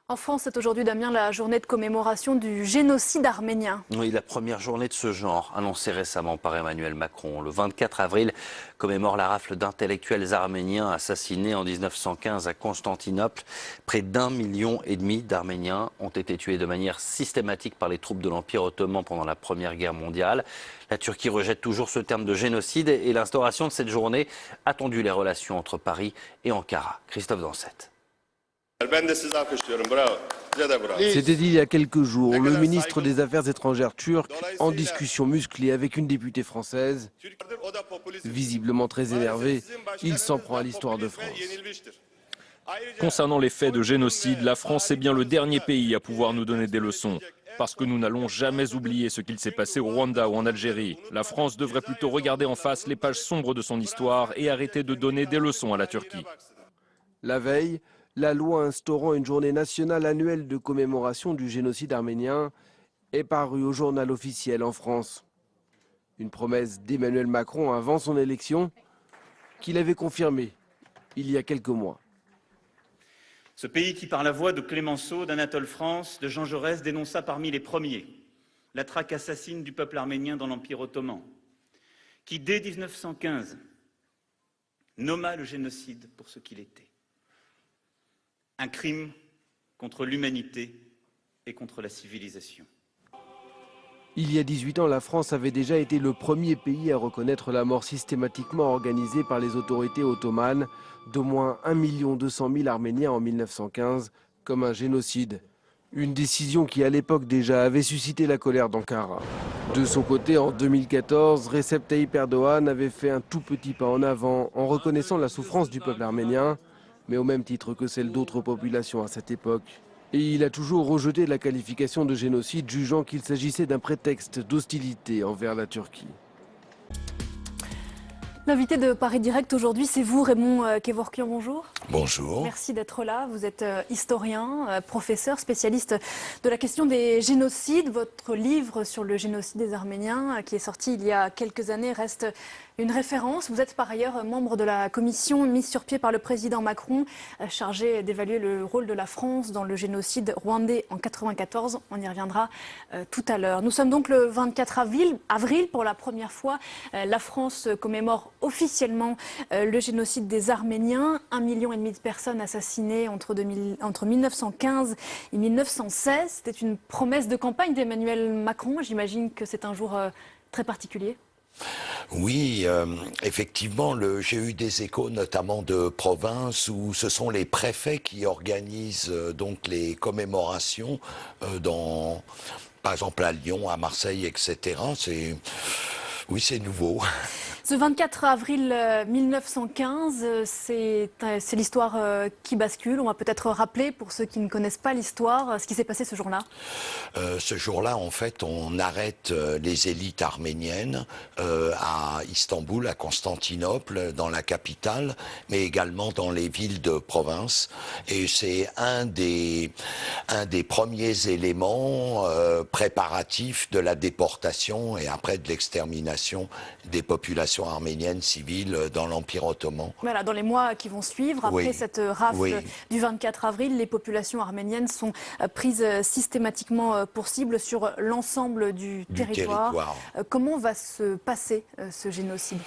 En France, c'est aujourd'hui, Damien, la journée de commémoration du génocide arménien. Oui, la première journée de ce genre, annoncée récemment par Emmanuel Macron. Le 24 avril commémore la rafle d'intellectuels arméniens assassinés en 1915 à Constantinople. Près d'1,5 million d'Arméniens ont été tués de manière systématique par les troupes de l'Empire ottoman pendant la Première Guerre mondiale. La Turquie rejette toujours ce terme de génocide et l'instauration de cette journée a tendu les relations entre Paris et Ankara. Christophe Dansette. C'était il y a quelques jours, le ministre des Affaires étrangères turc en discussion musclée avec une députée française. Visiblement très énervé, il s'en prend à l'histoire de France. Concernant les faits de génocide, la France est bien le dernier pays à pouvoir nous donner des leçons. Parce que nous n'allons jamais oublier ce qu'il s'est passé au Rwanda ou en Algérie. La France devrait plutôt regarder en face les pages sombres de son histoire et arrêter de donner des leçons à la Turquie. La veille, la loi instaurant une journée nationale annuelle de commémoration du génocide arménien est parue au journal officiel en France. Une promesse d'Emmanuel Macron avant son élection qu'il avait confirmée il y a quelques mois. Ce pays qui, par la voix de Clémenceau, d'Anatole France, de Jean Jaurès, dénonça parmi les premiers la traque assassine du peuple arménien dans l'Empire ottoman, qui, dès 1915, nomma le génocide pour ce qu'il était. Un crime contre l'humanité et contre la civilisation. Il y a 18 ans, la France avait déjà été le premier pays à reconnaître la mort systématiquement organisée par les autorités ottomanes d'au moins 1 200 000 Arméniens en 1915 comme un génocide. Une décision qui à l'époque déjà avait suscité la colère d'Ankara. De son côté, en 2014, Recep Tayyip Erdogan avait fait un tout petit pas en avant en reconnaissant la souffrance du peuple arménien, mais au même titre que celle d'autres populations à cette époque. Et il a toujours rejeté la qualification de génocide, jugeant qu'il s'agissait d'un prétexte d'hostilité envers la Turquie. L'invité de Paris Direct aujourd'hui, c'est vous, Raymond Kevorkian, bonjour. Bonjour. Merci d'être là. Vous êtes historien, professeur, spécialiste de la question des génocides. Votre livre sur le génocide des Arméniens, qui est sorti il y a quelques années, reste une référence. Vous êtes par ailleurs membre de la commission mise sur pied par le président Macron, chargée d'évaluer le rôle de la France dans le génocide rwandais en 1994. On y reviendra tout à l'heure. Nous sommes donc le 24 avril. Pour la première fois, la France commémore officiellement le génocide des Arméniens. 1,5 million de personnes assassinées entre 1915 et 1916. C'était une promesse de campagne d'Emmanuel Macron. J'imagine que c'est un jour très particulier. Oui, effectivement, j'ai eu des échos notamment de province où ce sont les préfets qui organisent donc les commémorations par exemple à Lyon, à Marseille, etc. Oui, c'est nouveau. Ce 24 avril 1915, c'est l'histoire qui bascule. On va peut-être rappeler, pour ceux qui ne connaissent pas l'histoire, ce qui s'est passé ce jour-là. Ce jour-là, en fait, on arrête les élites arméniennes à Istanbul, à Constantinople, dans la capitale, mais également dans les villes de province. Et c'est un des premiers éléments préparatifs de la déportation et après de l'extermination des populations arméniennes civiles dans l'Empire ottoman. Voilà, dans les mois qui vont suivre, après cette rafle du 24 avril, les populations arméniennes sont prises systématiquement pour cible sur l'ensemble du territoire. Comment va se passer ce génocide ?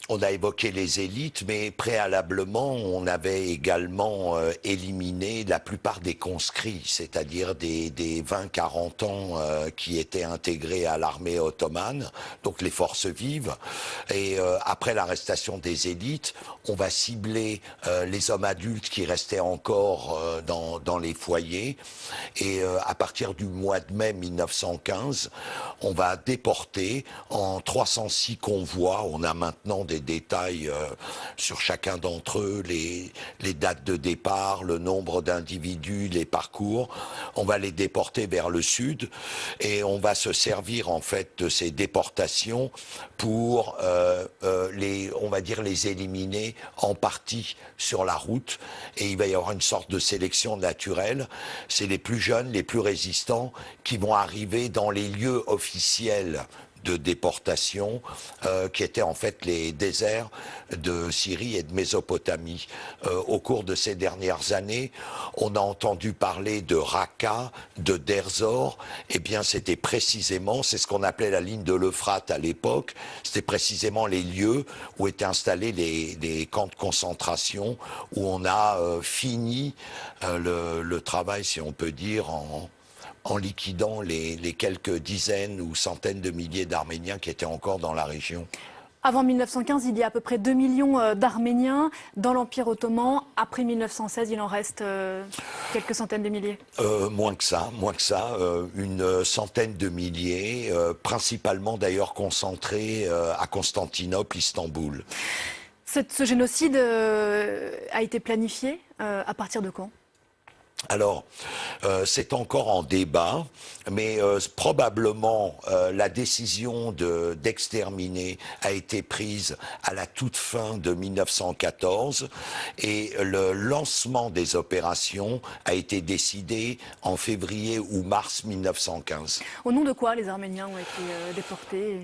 On a évoqué les élites, mais préalablement, on avait également éliminé la plupart des conscrits, c'est-à-dire des 20-40 ans qui étaient intégrés à l'armée ottomane, donc les forces vives. Et après l'arrestation des élites, on va cibler les hommes adultes qui restaient encore dans les foyers. Et à partir du mois de mai 1915, on va déporter en 306 convois. On a maintenant des détails sur chacun d'entre eux, les dates de départ, le nombre d'individus, les parcours. On va les déporter vers le sud et on va se servir en fait de ces déportations pour on va dire les éliminer en partie sur la route, et il va y avoir une sorte de sélection naturelle. C'est les plus jeunes, les plus résistants qui vont arriver dans les lieux officiels de déportation, qui étaient en fait les déserts de Syrie et de Mésopotamie. Au cours de ces dernières années, on a entendu parler de Raqqa, de Deir Zor. Eh bien, c'était précisément, c'est ce qu'on appelait la ligne de l'Euphrate à l'époque, c'était précisément les lieux où étaient installés les camps de concentration, où on a fini le travail, si on peut dire, en liquidant les quelques dizaines ou centaines de milliers d'Arméniens qui étaient encore dans la région. Avant 1915, il y a à peu près 2 millions d'Arméniens dans l'Empire ottoman. Après 1916, il en reste quelques centaines de milliers. Moins que ça, une centaine de milliers, principalement d'ailleurs concentrés à Constantinople, Istanbul. Ce génocide a été planifié à partir de quand ? Alors, c'est encore en débat, mais probablement la décision d'exterminer a été prise à la toute fin de 1914 et le lancement des opérations a été décidé en février ou mars 1915. Au nom de quoi les Arméniens ont été déportés ?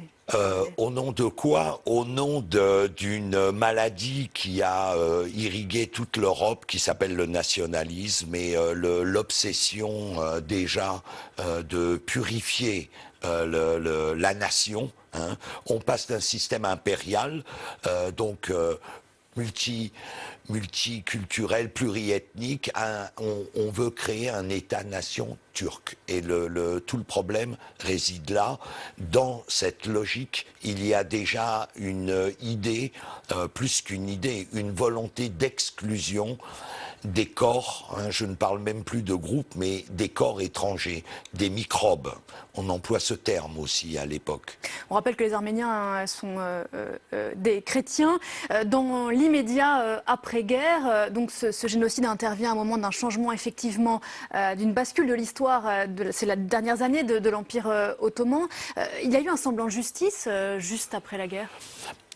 Au nom de quoi? Au nom d'une maladie qui a irrigué toute l'Europe, qui s'appelle le nationalisme et l'obsession déjà de purifier la nation. Hein. On passe d'un système impérial, donc multiculturel, pluriethnique, on veut créer un État-nation turc. Et tout le problème réside là. Dans cette logique, il y a déjà une idée, plus qu'une idée, une volonté d'exclusion des corps, hein, je ne parle même plus de groupes, mais des corps étrangers, des microbes. On emploie ce terme aussi à l'époque. On rappelle que les Arméniens sont des chrétiens. Dans l'immédiat après-guerre, donc ce génocide intervient à un moment d'un changement effectivement, d'une bascule de l'histoire, c'est les dernières années de l'Empire ottoman. Il y a eu un semblant de justice juste après la guerre ?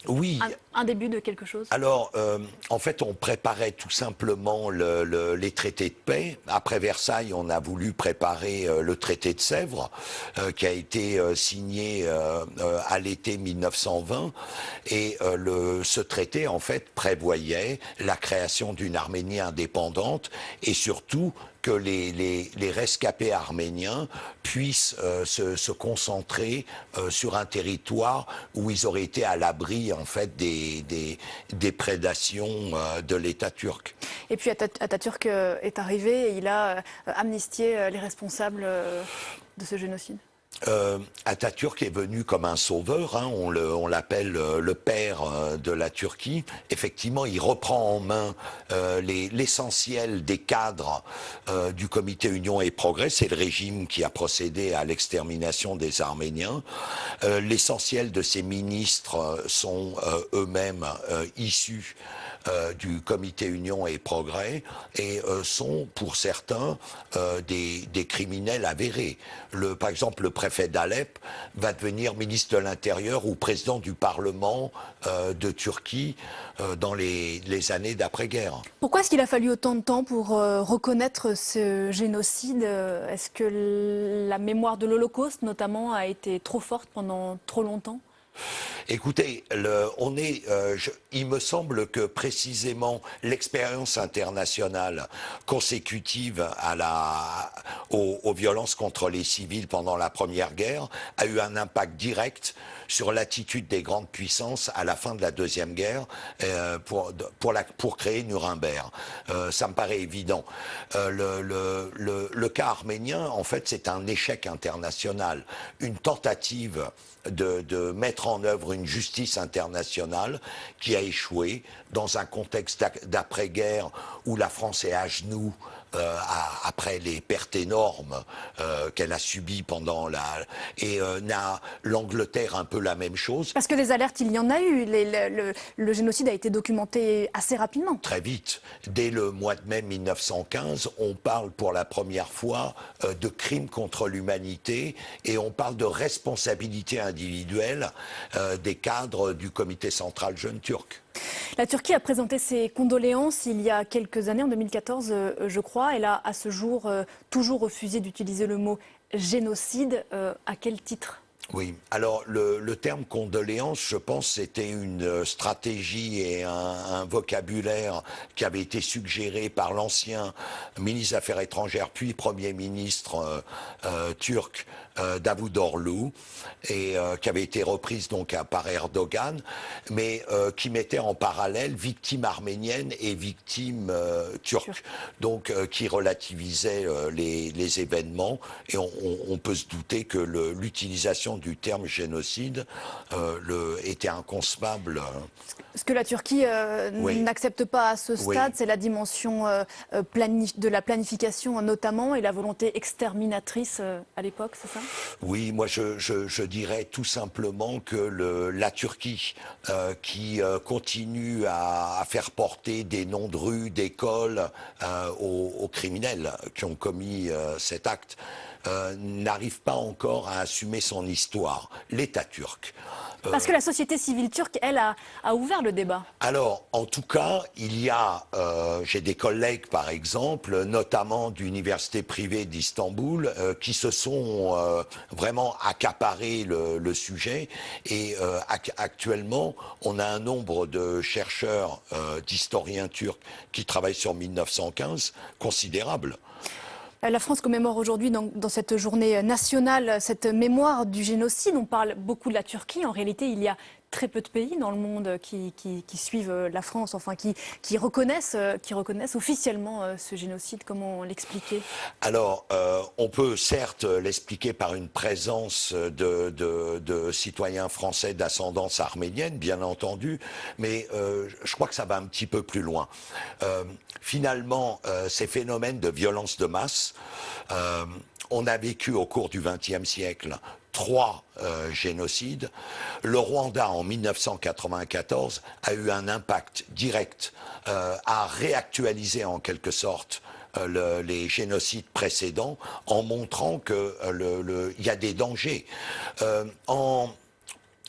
Oui. Un début de quelque chose? Alors, en fait, on préparait tout simplement les traités de paix. Après Versailles, on a voulu préparer le traité de Sèvres, qui a été signé à l'été 1920. Et ce traité, en fait, prévoyait la création d'une Arménie indépendante et surtout que les rescapés arméniens puissent se concentrer sur un territoire où ils auraient été à l'abri en fait des prédations de l'État turc. Et puis Atatürk est arrivé et il a amnistié les responsables de ce génocide. Atatürk est venu comme un sauveur, hein, on l'appelle le père de la Turquie. Effectivement, il reprend en main l'essentiel des cadres du comité Union et Progrès. C'est le régime qui a procédé à l'extermination des Arméniens. L'essentiel de ses ministres sont eux-mêmes issus du comité Union et Progrès et sont pour certains des criminels avérés. Par exemple, le préfet d'Alep va devenir ministre de l'Intérieur ou président du Parlement de Turquie dans les années d'après-guerre. Pourquoi est-ce qu'il a fallu autant de temps pour reconnaître ce génocide? Est-ce que la mémoire de l'Holocauste, notamment, a été trop forte pendant trop longtemps? Écoutez, il me semble que précisément l'expérience internationale consécutive aux violences contre les civils pendant la Première Guerre a eu un impact direct sur l'attitude des grandes puissances à la fin de la Deuxième Guerre pour créer Nuremberg. Ça me paraît évident. Le cas arménien, en fait, c'est un échec international, une tentative de mettre en œuvre une justice internationale qui a échoué dans un contexte d'après-guerre où la France est à genoux après les pertes énormes qu'elle a subies pendant l'Angleterre un peu la même chose. Parce que des alertes, il y en a eu. Le génocide a été documenté assez rapidement. Très vite. Dès le mois de mai 1915, on parle pour la première fois de crimes contre l'humanité et on parle de responsabilité individuelle des cadres du comité central jeune turc. La Turquie a présenté ses condoléances il y a quelques années, en 2014, je crois. Elle a, à ce jour, toujours refusé d'utiliser le mot génocide. À quel titre ? Oui, alors le terme condoléance, je pense, c'était une stratégie et un vocabulaire qui avait été suggéré par l'ancien ministre des Affaires étrangères, puis Premier ministre turc, Davutoglu, et qui avait été reprise donc par Erdogan, mais qui mettait en parallèle victimes arméniennes et victimes turques, donc qui relativisait les événements, et on peut se douter que l'utilisation du terme génocide était inconcevable. Ce que la Turquie Oui. n'accepte pas à ce stade, Oui. c'est la dimension de la planification notamment et la volonté exterminatrice à l'époque, c'est ça? Oui, moi je dirais tout simplement que la Turquie qui continue à faire porter des noms de rues, d'écoles aux criminels qui ont commis cet acte, n'arrive pas encore à assumer son histoire, l'État turc. Parce que la société civile turque, elle, a ouvert le débat. Alors, en tout cas, il y a, j'ai des collègues par exemple, notamment d'universités privées d'Istanbul, qui se sont vraiment accaparés le sujet. Et actuellement, on a un nombre de chercheurs, d'historiens turcs qui travaillent sur 1915 considérable. La France commémore aujourd'hui dans cette journée nationale cette mémoire du génocide. On parle beaucoup de la Turquie. En réalité, il y a très peu de pays dans le monde qui suivent la France, enfin qui reconnaissent officiellement ce génocide. Comment l'expliquer? Alors, on peut certes l'expliquer par une présence de citoyens français d'ascendance arménienne, bien entendu, mais je crois que ça va un petit peu plus loin. Finalement, ces phénomènes de violence de masse, on a vécu au cours du XXe siècle 3 génocides. Le Rwanda, en 1994, a eu un impact direct à réactualiser en quelque sorte les génocides précédents en montrant qu'il y a des dangers.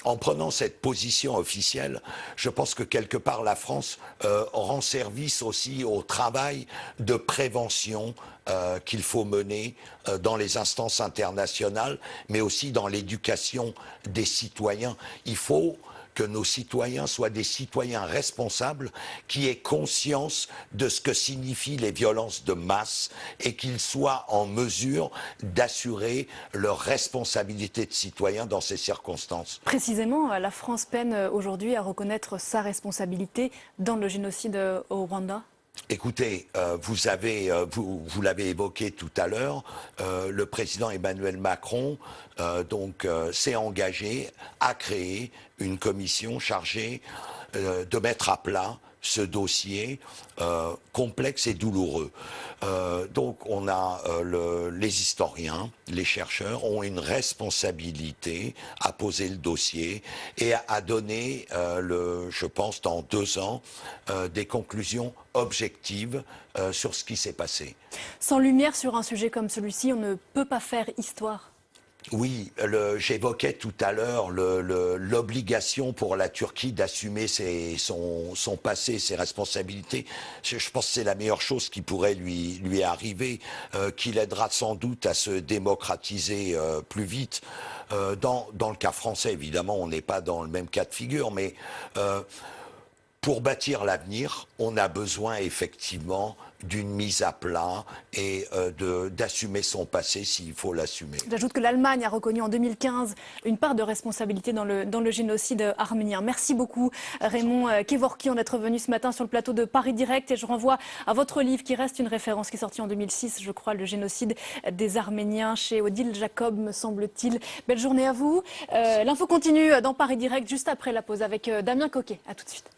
En prenant cette position officielle, je pense que quelque part la France rend service aussi au travail de prévention qu'il faut mener dans les instances internationales, mais aussi dans l'éducation des citoyens. Il faut que nos citoyens soient des citoyens responsables qui aient conscience de ce que signifient les violences de masse et qu'ils soient en mesure d'assurer leur responsabilité de citoyen dans ces circonstances. Précisément, la France peine aujourd'hui à reconnaître sa responsabilité dans le génocide au Rwanda. Écoutez, vous l'avez évoqué tout à l'heure, le président Emmanuel Macron s'est engagé à créer une commission chargée de mettre à plat ce dossier complexe et douloureux. Donc on a les historiens, les chercheurs ont une responsabilité à poser le dossier et à donner, je pense, dans 2 ans, des conclusions objectives sur ce qui s'est passé. Sans lumière sur un sujet comme celui-ci, on ne peut pas faire histoire. Oui, j'évoquais tout à l'heure l'obligation pour la Turquie d'assumer son passé, ses responsabilités. Je pense que c'est la meilleure chose qui pourrait lui arriver, qui l'aidera sans doute à se démocratiser plus vite. Dans le cas français, évidemment, on n'est pas dans le même cas de figure, mais pour bâtir l'avenir, on a besoin effectivement d'une mise à plat et d'assumer son passé s'il faut l'assumer. J'ajoute que l'Allemagne a reconnu en 2015 une part de responsabilité dans le génocide arménien. Merci beaucoup Raymond Kevorkian d'être venu ce matin sur le plateau de Paris Direct et je renvoie à votre livre qui reste une référence, qui est sorti en 2006, je crois, le génocide des Arméniens chez Odile Jacob, me semble-t-il. Belle journée à vous. L'info continue dans Paris Direct juste après la pause avec Damien Coquet. À tout de suite.